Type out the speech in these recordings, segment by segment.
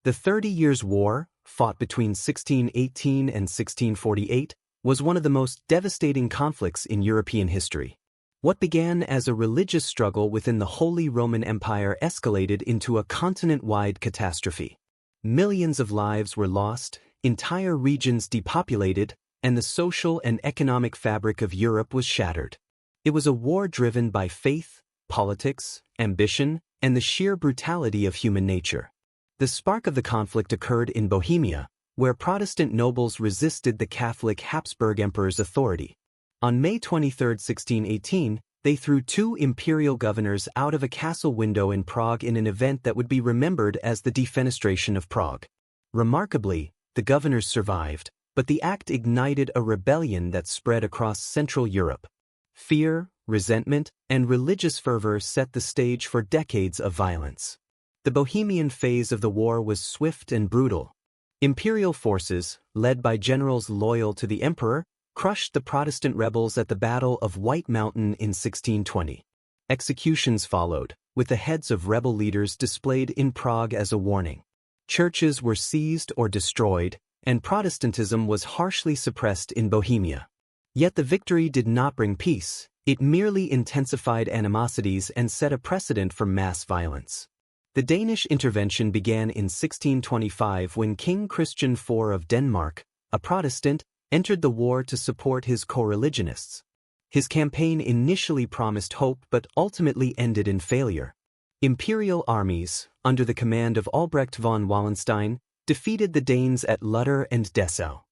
The 30 Years' War, fought between 1618 and 1648, was one of the most devastating conflicts in European history. What began as a religious struggle within the Holy Roman Empire escalated into a continent-wide catastrophe. Millions of lives were lost, entire regions depopulated, and the social and economic fabric of Europe was shattered. It was a war driven by faith, politics, ambition, and the sheer brutality of human nature. The spark of the conflict occurred in Bohemia, where Protestant nobles resisted the Catholic Habsburg emperor's authority. On May 23, 1618, they threw two imperial governors out of a castle window in Prague in an event that would be remembered as the defenestration of Prague. Remarkably, the governors survived, but the act ignited a rebellion that spread across Central Europe. Fear, resentment, and religious fervor set the stage for decades of violence. The Bohemian phase of the war was swift and brutal. Imperial forces, led by generals loyal to the emperor, crushed the Protestant rebels at the Battle of White Mountain in 1620. Executions followed, with the heads of rebel leaders displayed in Prague as a warning. Churches were seized or destroyed, and Protestantism was harshly suppressed in Bohemia. Yet the victory did not bring peace, it merely intensified animosities and set a precedent for mass violence. The Danish intervention began in 1625 when King Christian IV of Denmark, a Protestant, entered the war to support his co-religionists. His campaign initially promised hope but ultimately ended in failure. Imperial armies, under the command of Albrecht von Wallenstein, defeated the Danes at Lutter and Dessau.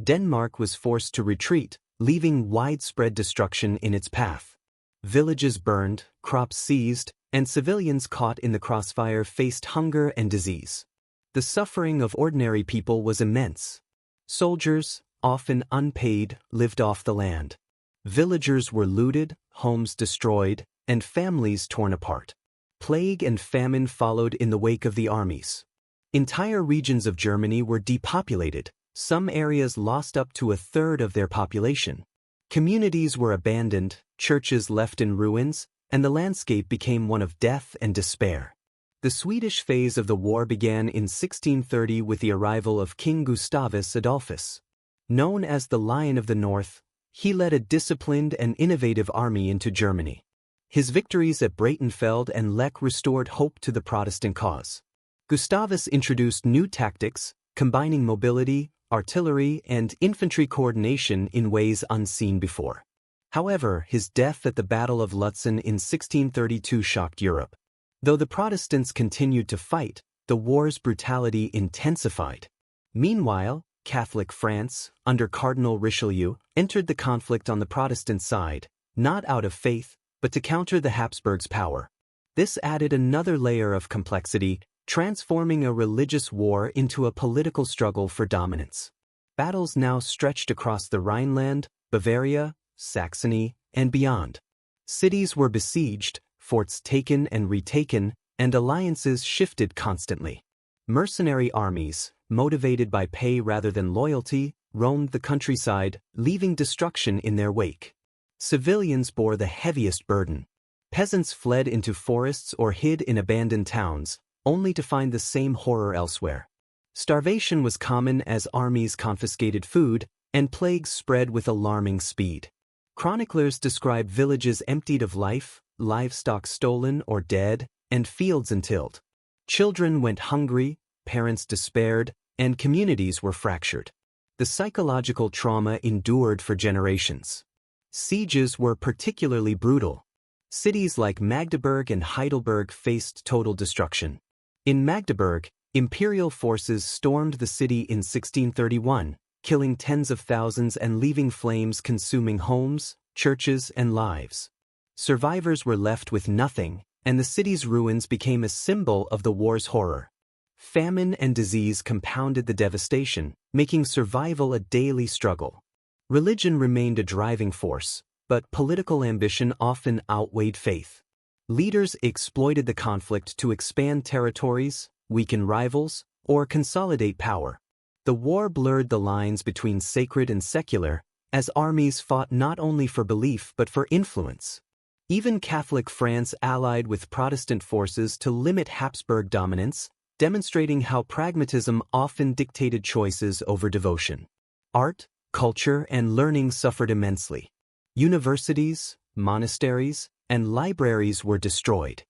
Denmark was forced to retreat, leaving widespread destruction in its path. Villages burned, crops seized, and civilians caught in the crossfire faced hunger and disease. The suffering of ordinary people was immense. Soldiers, often unpaid, lived off the land. Villagers were looted, homes destroyed, and families torn apart. Plague and famine followed in the wake of the armies. Entire regions of Germany were depopulated, some areas lost up to a third of their population. Communities were abandoned, churches left in ruins, and the landscape became one of death and despair. The Swedish phase of the war began in 1630 with the arrival of King Gustavus Adolphus. Known as the Lion of the North, he led a disciplined and innovative army into Germany. His victories at Breitenfeld and Lech restored hope to the Protestant cause. Gustavus introduced new tactics, combining mobility, artillery, and infantry coordination in ways unseen before. However, his death at the Battle of Lutzen in 1632 shocked Europe. Though the Protestants continued to fight, the war's brutality intensified. Meanwhile, Catholic France, under Cardinal Richelieu, entered the conflict on the Protestant side, not out of faith, but to counter the Habsburgs' power. This added another layer of complexity, transforming a religious war into a political struggle for dominance. Battles now stretched across the Rhineland, Bavaria, Saxony, and beyond. Cities were besieged, forts taken and retaken, and alliances shifted constantly. Mercenary armies, motivated by pay rather than loyalty, roamed the countryside, leaving destruction in their wake. Civilians bore the heaviest burden. Peasants fled into forests or hid in abandoned towns, only to find the same horror elsewhere. Starvation was common as armies confiscated food, and plagues spread with alarming speed. Chroniclers describe villages emptied of life, livestock stolen or dead, and fields untilled. Children went hungry, parents despaired, and communities were fractured. The psychological trauma endured for generations. Sieges were particularly brutal. Cities like Magdeburg and Heidelberg faced total destruction. In Magdeburg, imperial forces stormed the city in 1631, killing tens of thousands and leaving flames consuming homes, churches, and lives. Survivors were left with nothing, and the city's ruins became a symbol of the war's horror. Famine and disease compounded the devastation, making survival a daily struggle. Religion remained a driving force, but political ambition often outweighed faith. Leaders exploited the conflict to expand territories, weaken rivals, or consolidate power. The war blurred the lines between sacred and secular, as armies fought not only for belief but for influence. Even Catholic France allied with Protestant forces to limit Habsburg dominance, demonstrating how pragmatism often dictated choices over devotion. Art, culture, and learning suffered immensely. Universities, monasteries, and libraries were destroyed.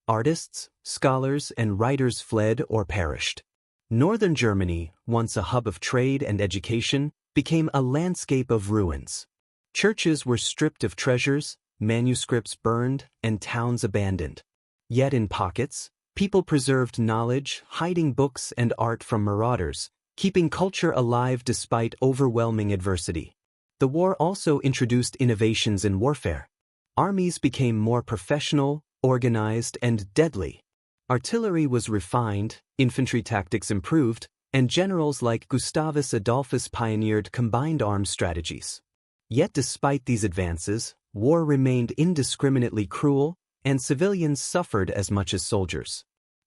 Artists, scholars, and writers fled or perished. Northern Germany, once a hub of trade and education, became a landscape of ruins. Churches were stripped of treasures, manuscripts burned, and towns abandoned. Yet in pockets, people preserved knowledge, hiding books and art from marauders, keeping culture alive despite overwhelming adversity. The war also introduced innovations in warfare. Armies became more professional, organized, and deadly. Artillery was refined, infantry tactics improved, and generals like Gustavus Adolphus pioneered combined arms strategies. Yet despite these advances, war remained indiscriminately cruel, and civilians suffered as much as soldiers.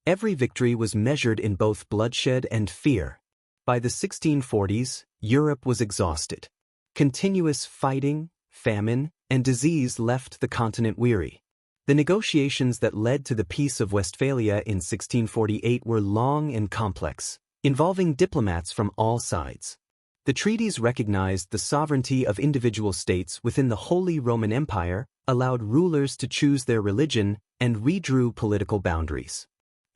Every victory was measured in both bloodshed and fear. By the 1640s, Europe was exhausted. Continuous fighting, famine, and disease left the continent weary. The negotiations that led to the Peace of Westphalia in 1648 were long and complex, involving diplomats from all sides. The treaties recognized the sovereignty of individual states within the Holy Roman Empire, allowed rulers to choose their religion, and redrew political boundaries.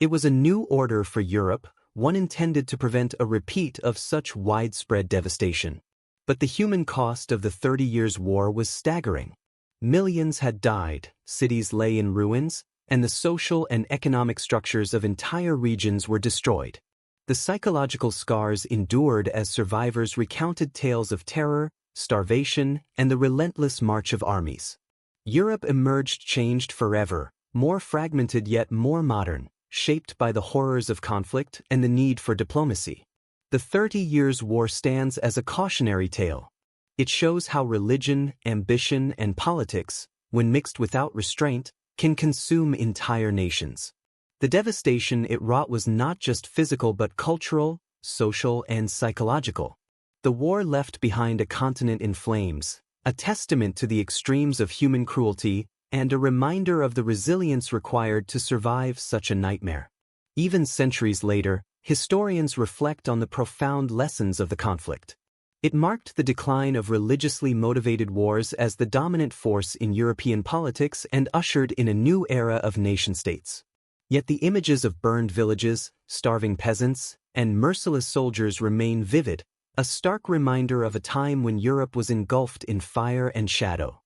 It was a new order for Europe, one intended to prevent a repeat of such widespread devastation. But the human cost of the 30 Years' War was staggering. Millions had died, cities lay in ruins, and the social and economic structures of entire regions were destroyed. The psychological scars endured as survivors recounted tales of terror, starvation, and the relentless march of armies. Europe emerged changed forever, more fragmented yet more modern, shaped by the horrors of conflict and the need for diplomacy. The 30 Years' War stands as a cautionary tale. It shows how religion, ambition, and politics, when mixed without restraint, can consume entire nations. The devastation it wrought was not just physical but cultural, social, and psychological. The war left behind a continent in flames, a testament to the extremes of human cruelty and a reminder of the resilience required to survive such a nightmare. Even centuries later, historians reflect on the profound lessons of the conflict. It marked the decline of religiously motivated wars as the dominant force in European politics and ushered in a new era of nation-states. Yet the images of burned villages, starving peasants, and merciless soldiers remain vivid, a stark reminder of a time when Europe was engulfed in fire and shadow.